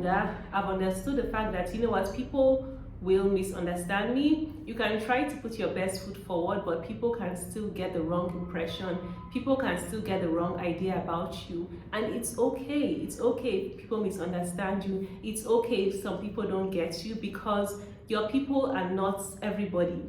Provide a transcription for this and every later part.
I've understood the fact that, you know what, people will misunderstand me. You can try to put your best foot forward, but people can still get the wrong impression. People can still get the wrong idea about you. And it's okay. It's okay if people misunderstand you. It's okay if some people don't get you, because your people are not everybody.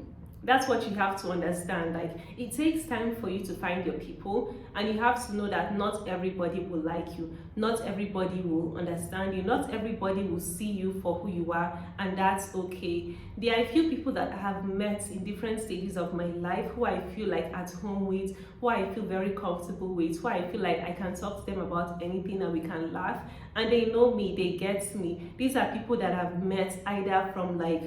That's what you have to understand. Like, it takes time for you to find your people, and you have to know that not everybody will like you, not everybody will understand you, not everybody will see you for who you are, and that's okay. There are a few people that I have met in different stages of my life who I feel like at home with, who I feel very comfortable with, who I feel like I can talk to them about anything and we can laugh, and they know me, they get me. These are people that I've met either from like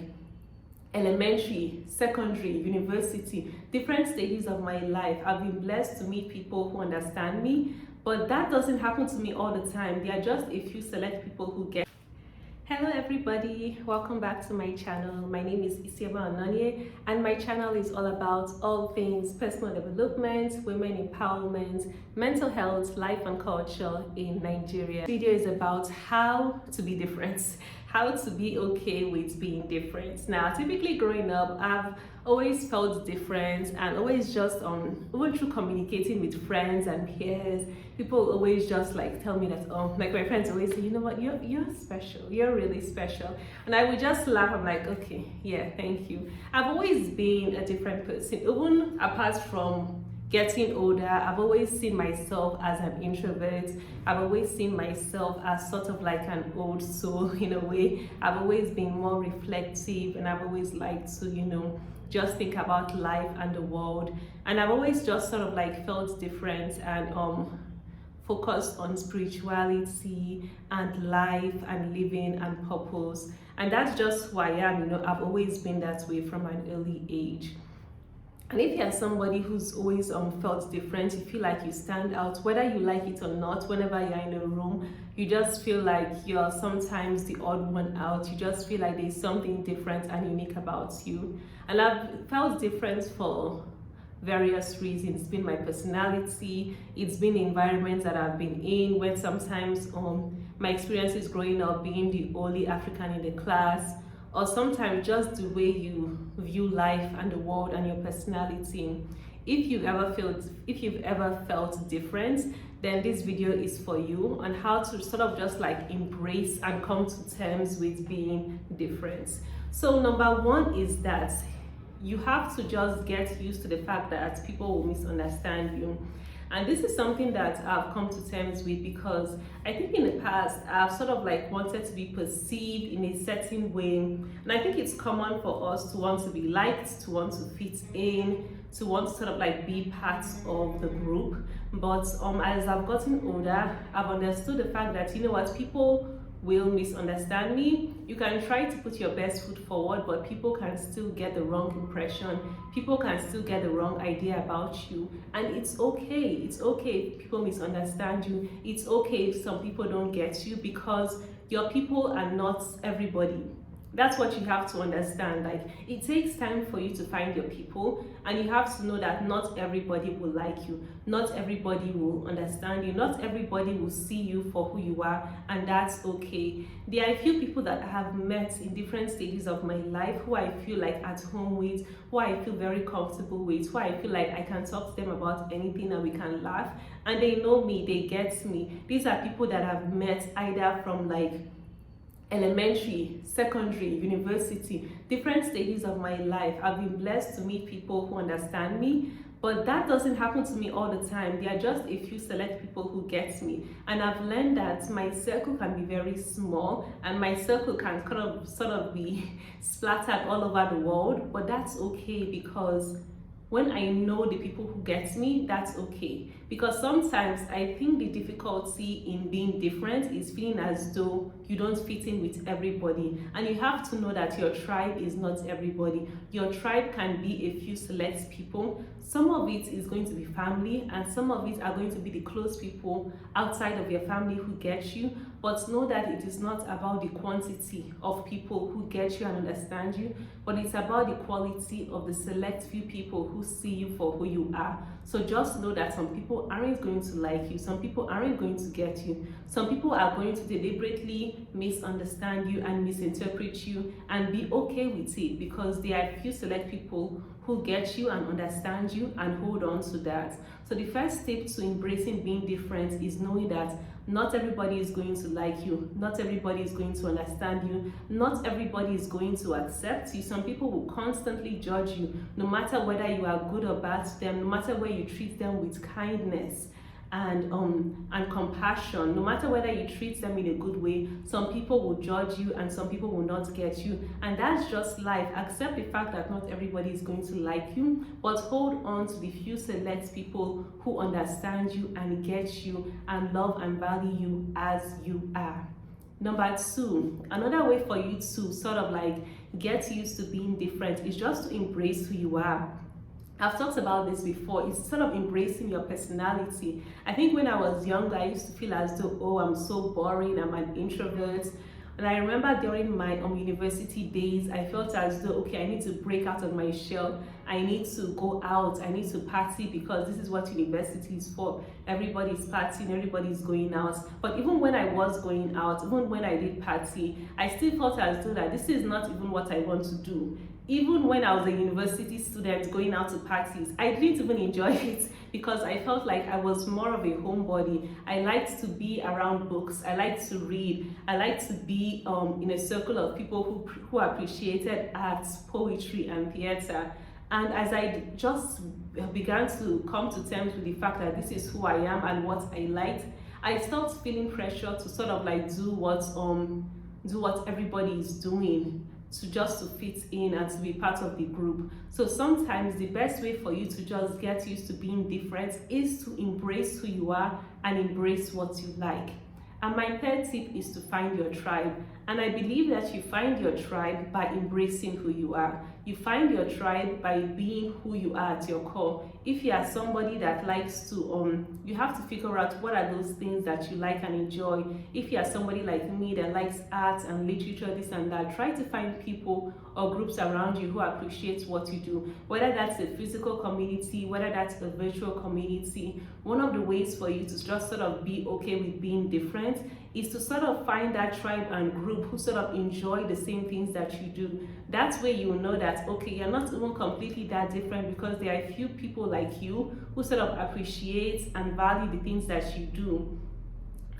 elementary, secondary, university, different stages of my life. I've been blessed to meet people who understand me, but that doesn't happen to me all the time. There are just a few select people who get. Hello everybody, welcome back to my channel. My name is Isioma Ononye, and my channel is all about all things personal development, women empowerment, mental health, life and culture in Nigeria. This video is about how to be different, how to be okay with being different. Now, typically growing up, I've always felt different, and always just even through communicating with friends and peers, people always just like tell me that, oh, like my friends always say, you know what, you're special, you're really special. And I would just laugh. I'm like, okay, yeah, thank you. I've always been a different person, even apart from getting older. I've always seen myself as an introvert. I've always seen myself as sort of like an old soul in a way. I've always been more reflective, and I've always liked to, you know, just think about life and the world. And I've always just sort of like felt different and focused on spirituality and life and living and purpose. And that's just who I am. You know, I've always been that way from an early age. And if you're somebody who's always felt different, you feel like you stand out, whether you like it or not, whenever you're in a room, you just feel like you're sometimes the odd one out. You just feel like there's something different and unique about you. And I've felt different for various reasons. It's been my personality, it's been environments that I've been in, when sometimes my experiences growing up being the only African in the class, or sometimes just the way you view life and the world and your personality. If you've ever felt different, then this video is for you, on how to sort of just like embrace and come to terms with being different. So number one is that you have to just get used to the fact that people will misunderstand you. And this is something that I've come to terms with, because I think in the past I've sort of like wanted to be perceived in a certain way. And I think it's common for us to want to be liked, to want to fit in, to want to sort of like be part of the group. But as I've gotten older, I've understood the fact that, you know what, people will misunderstand me. You can try to put your best foot forward, but people can still get the wrong impression. People can still get the wrong idea about you. And it's okay. It's okay if people misunderstand you. It's okay if some people don't get you, because your people are not everybody. That's what you have to understand. Like, it takes time for you to find your people, and you have to know that not everybody will like you, not everybody will understand you, not everybody will see you for who you are, and that's okay. There are a few people that I have met in different stages of my life who I feel like at home with, who I feel very comfortable with, who I feel like I can talk to them about anything and we can laugh, and they know me, they get me. These are people that I've met either from like elementary, secondary, university, different stages of my life. I've been blessed to meet people who understand me, but that doesn't happen to me all the time. There are just a few select people who get me, and I've learned that my circle can be very small, and my circle can kind of sort of be splattered all over the world, but that's okay, because when I know the people who get me, that's okay. Because sometimes I think the difficulty in being different is feeling as though you don't fit in with everybody. And you have to know that your tribe is not everybody. Your tribe can be a few select people. Some of it is going to be family, and some of it are going to be the close people outside of your family who get you. but know that it is not about the quantity of people who get you and understand you, but it's about the quality of the select few people who see you for who you are. So just know that some people aren't going to like you, some people aren't going to get you, some people are going to deliberately misunderstand you and misinterpret you, and be okay with it, because there are few select people who get you and understand you, and hold on to that. So the first step to embracing being different is knowing that not everybody is going to like you, not everybody is going to understand you, not everybody is going to accept you. Some people will constantly judge you, no matter whether you are good or bad to them, no matter whether you treat them with kindness and compassion, no matter whether you treat them in a good way. Some people will judge you and some people will not get you, and that's just life. Accept the fact that not everybody is going to like you, but hold on to the few select people who understand you and get you and love and value you as you are. Number two, another way for you to sort of like get used to being different is just to embrace who you are. I've talked about this before. It's sort of embracing your personality. I think when I was younger, I used to feel as though, oh, I'm so boring, I'm an introvert. And I remember during my university days, I felt as though, okay, I need to break out of my shell. I need to go out, I need to party, because this is what university is for. Everybody's partying, everybody's going out. But even when I was going out, even when I did party, I still felt as though that this is not even what I want to do. Even when I was a university student going out to parties, I didn't even enjoy it, because I felt like I was more of a homebody. I liked to be around books, I liked to read, I liked to be in a circle of people who appreciated arts, poetry, and theater. And as I just began to come to terms with the fact that this is who I am and what I liked, I stopped feeling pressure to sort of like do what everybody is doing, to just to fit in and to be part of the group. So sometimes the best way for you to just get used to being different is to embrace who you are and embrace what you like. And my third tip is to find your tribe. And I believe that you find your tribe by embracing who you are. You find your tribe by being who you are at your core. If you are somebody that likes to, you have to figure out what are those things that you like and enjoy. If you are somebody like me that likes art and literature, this and that, try to find people or groups around you who appreciate what you do. Whether that's a physical community, whether that's a virtual community, one of the ways for you to just sort of be okay with being different is to sort of find that tribe and group who sort of enjoy the same things that you do. That's where you will know that, okay, you're not even completely that different, because there are a few people like you who sort of appreciate and value the things that you do.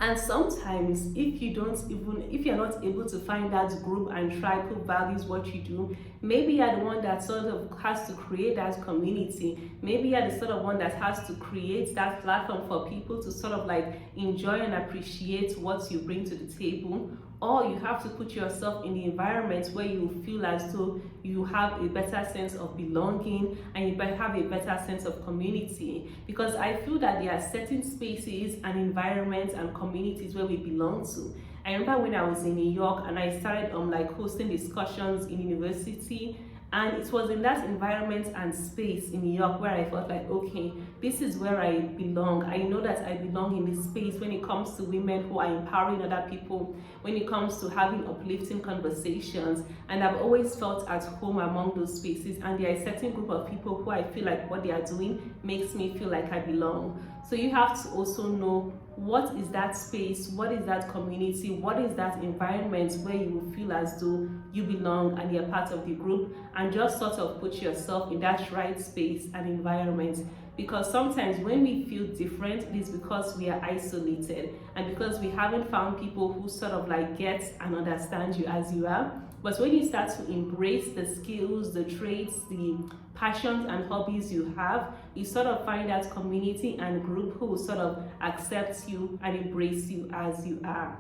And sometimes if you're not able to find that group and tribe who values what you do, maybe you're the one that sort of has to create that community. Maybe you're the sort of one that has to create that platform for people to sort of like enjoy and appreciate what you bring to the table. Or you have to put yourself in the environment where you feel as though you have a better sense of belonging and you have a better sense of community. Because I feel that there are certain spaces and environments and communities where we belong to. I remember when I was in New York and I started hosting discussions in university, and it was in that environment and space in New York where I felt like, okay, this is where I belong. I know that I belong in this space when it comes to women who are empowering other people, when it comes to having uplifting conversations. And I've always felt at home among those spaces. And there are a certain group of people who I feel like what they are doing makes me feel like I belong. So you have to also know what is that space, what is that community, what is that environment where you will feel as though you belong and you're part of the group, and just sort of put yourself in that right space and environment. Because sometimes when we feel different, it is because we are isolated and because we haven't found people who sort of like get and understand you as you are. But when you start to embrace the skills, the traits, the passions and hobbies you have, you sort of find that community and group who will sort of accept you and embrace you as you are.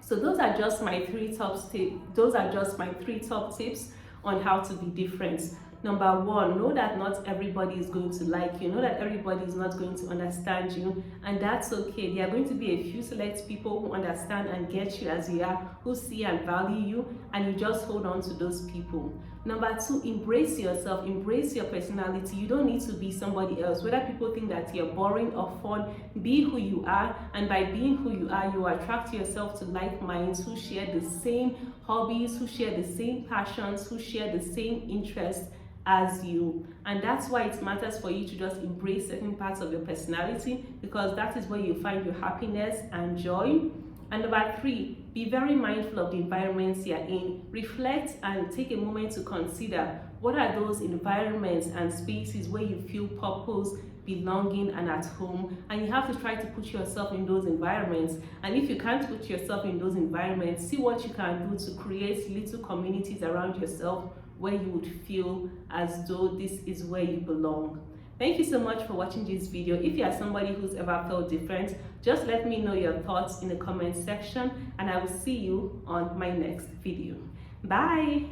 So those are just my three top tips on how to be different. Number one, know that not everybody is going to like you. Know that everybody is not going to understand you, and that's okay. There are going to be a few select people who understand and get you as you are, who see and value you, and you just hold on to those people. Number two, embrace yourself, embrace your personality. You don't need to be somebody else. Whether people think that you're boring or fun, be who you are, and by being who you are, you attract yourself to like minds who share the same hobbies, who share the same passions, who share the same interests as you. And that's why it matters for you to just embrace certain parts of your personality, because that is where you find your happiness and joy. And number three, be very mindful of the environments you're in. Reflect and take a moment to consider what are those environments and spaces where you feel purpose, belonging, and at home. And you have to try to put yourself in those environments. And if you can't put yourself in those environments, see what you can do to create little communities around yourself where you would feel as though this is where you belong. Thank you so much for watching this video. If you are somebody who's ever felt different, just let me know your thoughts in the comment section, and I will see you on my next video. Bye.